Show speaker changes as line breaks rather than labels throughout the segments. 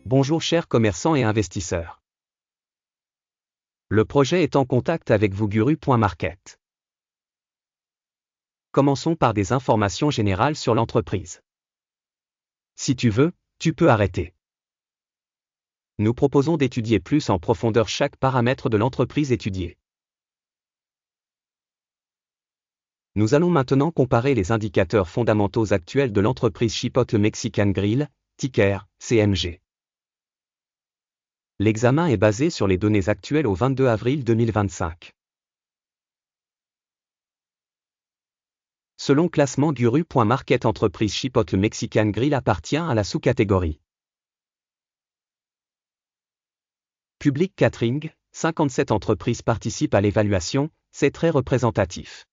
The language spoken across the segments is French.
Bonjour chers commerçants et investisseurs. Le projet est en contact avec vous Guru.market. Commençons par des informations générales sur l'entreprise. Si tu veux, tu peux arrêter. Nous proposons d'étudier plus en profondeur chaque paramètre de l'entreprise étudiée. Nous allons maintenant comparer les indicateurs fondamentaux actuels de l'entreprise Chipotle Mexican Grill, ticker CMG. L'examen est basé sur les données actuelles au 22 avril 2025. Selon classement Guru.market, entreprise Chipotle Mexican Grill appartient à la sous-catégorie Public Catering. 57 entreprises participent à l'évaluation, c'est très représentatif.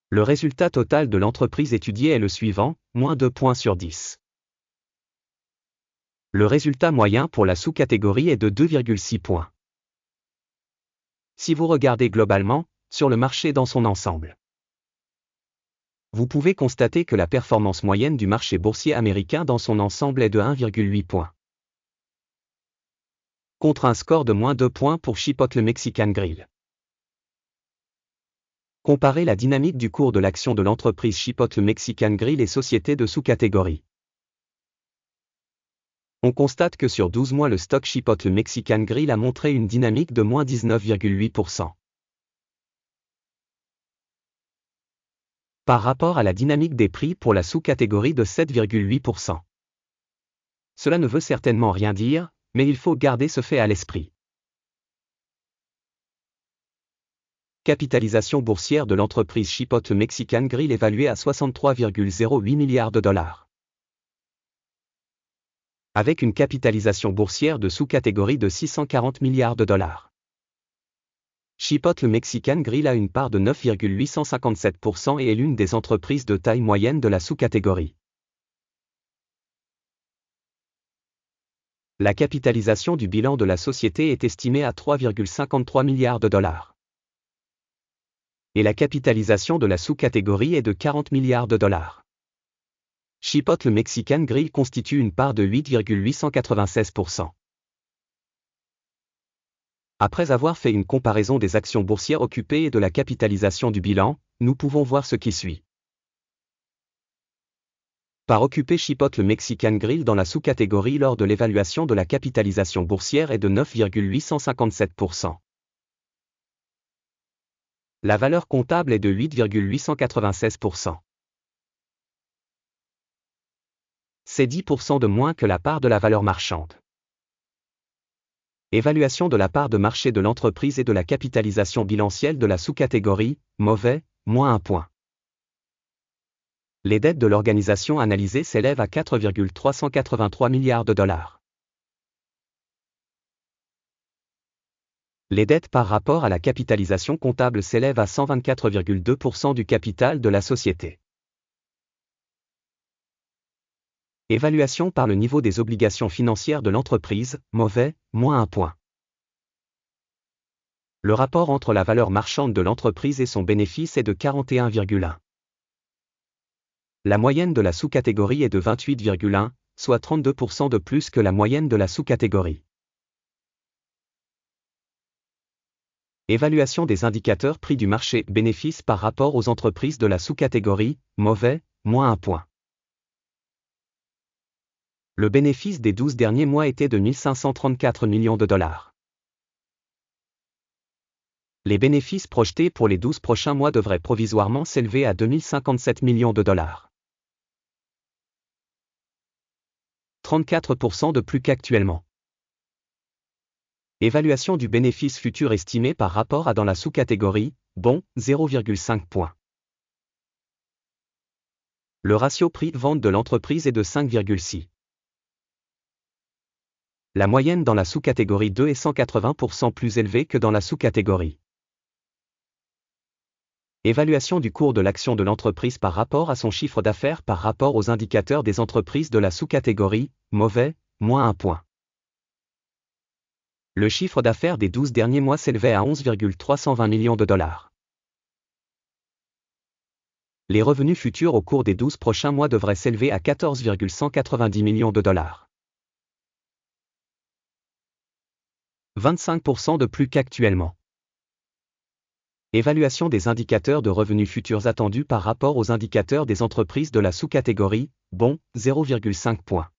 Le résultat total de l'entreprise étudiée est le suivant, moins 2 points sur 10. Le résultat moyen pour la sous-catégorie est de 2,6 points. Si vous regardez globalement, sur le marché dans son ensemble, vous pouvez constater que la performance moyenne du marché boursier américain dans son ensemble est de 1,8 points. Contre un score de moins 2 points pour Chipotle Mexican Grill. Comparez la dynamique du cours de l'action de l'entreprise Chipotle Mexican Grill et sociétés de sous-catégorie. On constate que sur 12 mois le stock Chipotle Mexican Grill a montré une dynamique de moins 19,8%. Par rapport à la dynamique des prix pour la sous-catégorie de 7,8%. Cela ne veut certainement rien dire, mais il faut garder ce fait à l'esprit. Capitalisation boursière de l'entreprise Chipotle Mexican Grill évaluée à 63,08 milliards de dollars. Avec une capitalisation boursière de sous-catégorie de 640 milliards de dollars. Chipotle Mexican Grill a une part de 9,857% et est l'une des entreprises de taille moyenne de la sous-catégorie. La capitalisation du bilan de la société est estimée à 3,53 milliards de dollars. Et la capitalisation de la sous-catégorie est de 40 milliards de dollars. Chipotle Mexican Grill constitue une part de 8,896%. Après avoir fait une comparaison des actions boursières occupées et de la capitalisation du bilan, nous pouvons voir ce qui suit. Par occupé, Chipotle Mexican Grill dans la sous-catégorie lors de l'évaluation de la capitalisation boursière est de 9,857%. La valeur comptable est de 8,896%. C'est 10% de moins que la part de la valeur marchande. Évaluation de la part de marché de l'entreprise et de la capitalisation bilancielle de la sous-catégorie, mauvais, moins 1 point. Les dettes de l'organisation analysée s'élèvent à 4,383 milliards de dollars. Les dettes par rapport à la capitalisation comptable s'élèvent à 124,2% du capital de la société. Évaluation par le niveau des obligations financières de l'entreprise, mauvais, moins 1 point. Le rapport entre la valeur marchande de l'entreprise et son bénéfice est de 41,1. La moyenne de la sous-catégorie est de 28,1, soit 32% de plus que la moyenne de la sous-catégorie. Évaluation des indicateurs prix du marché, bénéfice par rapport aux entreprises de la sous-catégorie, mauvais, moins 1 point. Le bénéfice des 12 derniers mois était de 1534 millions de dollars. Les bénéfices projetés pour les 12 prochains mois devraient provisoirement s'élever à 2057 millions de dollars. 34% de plus qu'actuellement. Évaluation du bénéfice futur estimé par rapport à dans la sous-catégorie, bon, 0,5 points. Le ratio prix-vente de l'entreprise est de 5,6. La moyenne dans la sous-catégorie 2 est 180% plus élevée que dans la sous-catégorie. Évaluation du cours de l'action de l'entreprise par rapport à son chiffre d'affaires par rapport aux indicateurs des entreprises de la sous-catégorie, mauvais, moins 1 point. Le chiffre d'affaires des 12 derniers mois s'élevait à 11,320 millions de dollars. Les revenus futurs au cours des 12 prochains mois devraient s'élever à 14,190 millions de dollars. 25% de plus qu'actuellement. Évaluation des indicateurs de revenus futurs attendus par rapport aux indicateurs des entreprises de la sous-catégorie, bon, 0,5 points.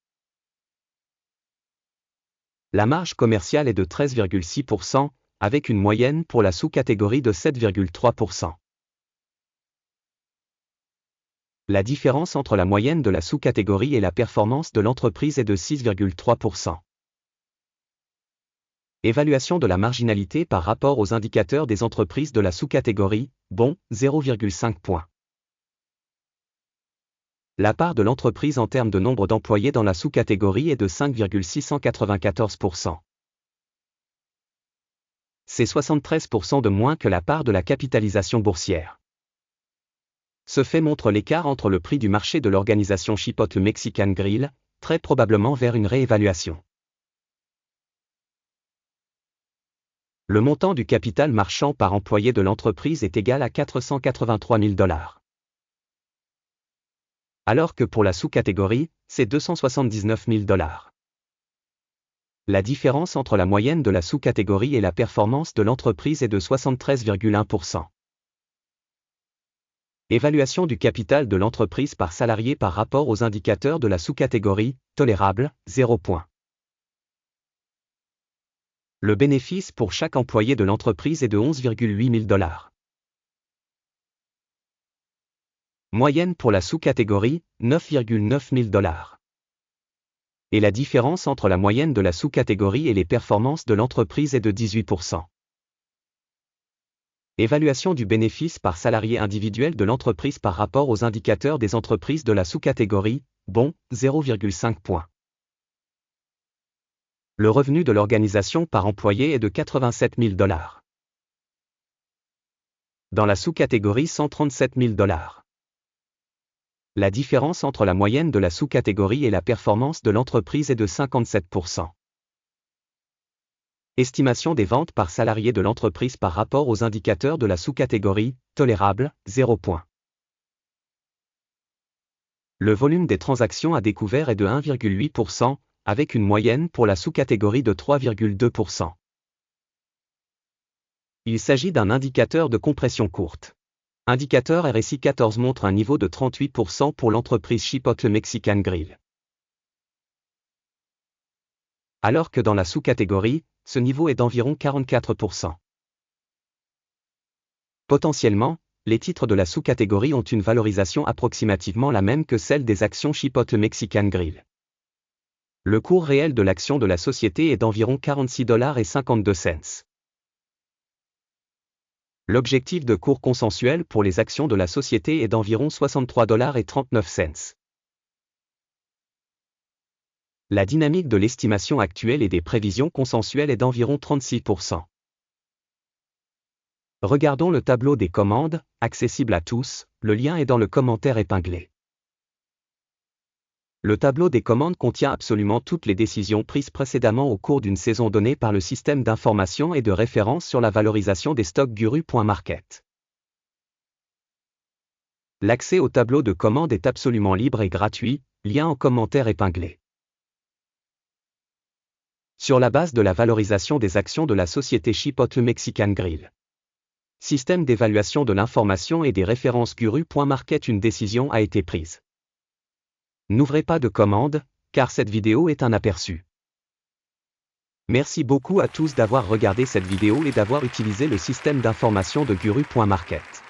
La marge commerciale est de 13,6%, avec une moyenne pour la sous-catégorie de 7,3%. La différence entre la moyenne de la sous-catégorie et la performance de l'entreprise est de 6,3%. Évaluation de la marginalité par rapport aux indicateurs des entreprises de la sous-catégorie, bon, 0,5 points. La part de l'entreprise en termes de nombre d'employés dans la sous-catégorie est de 5,694%. C'est 73% de moins que la part de la capitalisation boursière. Ce fait montre l'écart entre le prix du marché de l'organisation Chipotle Mexican Grill, très probablement vers une réévaluation. Le montant du capital marchand par employé de l'entreprise est égal à 483 000 $. Alors que pour la sous-catégorie, c'est 279 000 $. La différence entre la moyenne de la sous-catégorie et la performance de l'entreprise est de 73,1%. Évaluation du capital de l'entreprise par salarié par rapport aux indicateurs de la sous-catégorie, tolérable, 0 points. Le bénéfice pour chaque employé de l'entreprise est de 11,8 000 $. Moyenne pour la sous-catégorie, 9,9 000 $. Et la différence entre la moyenne de la sous-catégorie et les performances de l'entreprise est de 18%. Évaluation du bénéfice par salarié individuel de l'entreprise par rapport aux indicateurs des entreprises de la sous-catégorie, bon, 0,5 points. Le revenu de l'organisation par employé est de 87 000 $. Dans la sous-catégorie, 137 000 $. La différence entre la moyenne de la sous-catégorie et la performance de l'entreprise est de 57%. Estimation des ventes par salarié de l'entreprise par rapport aux indicateurs de la sous-catégorie, tolérable, 0 points. Le volume des transactions à découvert est de 1,8%, avec une moyenne pour la sous-catégorie de 3,2%. Il s'agit d'un indicateur de compression courte. Indicateur RSI 14 montre un niveau de 38% pour l'entreprise Chipotle Mexican Grill. Alors que dans la sous-catégorie, ce niveau est d'environ 44%. Potentiellement, les titres de la sous-catégorie ont une valorisation approximativement la même que celle des actions Chipotle Mexican Grill. Le cours réel de l'action de la société est d'environ 46,52 $. L'objectif de cours consensuel pour les actions de la société est d'environ 63,39 $. La dynamique de l'estimation actuelle et des prévisions consensuelles est d'environ 36%. Regardons le tableau des commandes, accessible à tous, le lien est dans le commentaire épinglé. Le tableau des commandes contient absolument toutes les décisions prises précédemment au cours d'une saison donnée par le système d'information et de référence sur la valorisation des stocks Guru.market. L'accès au tableau de commandes est absolument libre et gratuit, lien en commentaire épinglé. Sur la base de la valorisation des actions de la société Chipotle Mexican Grill. Système d'évaluation de l'information et des références Guru.market, une décision a été prise. N'ouvrez pas de commande, car cette vidéo est un aperçu. Merci beaucoup à tous d'avoir regardé cette vidéo et d'avoir utilisé le système d'information de Guru.market.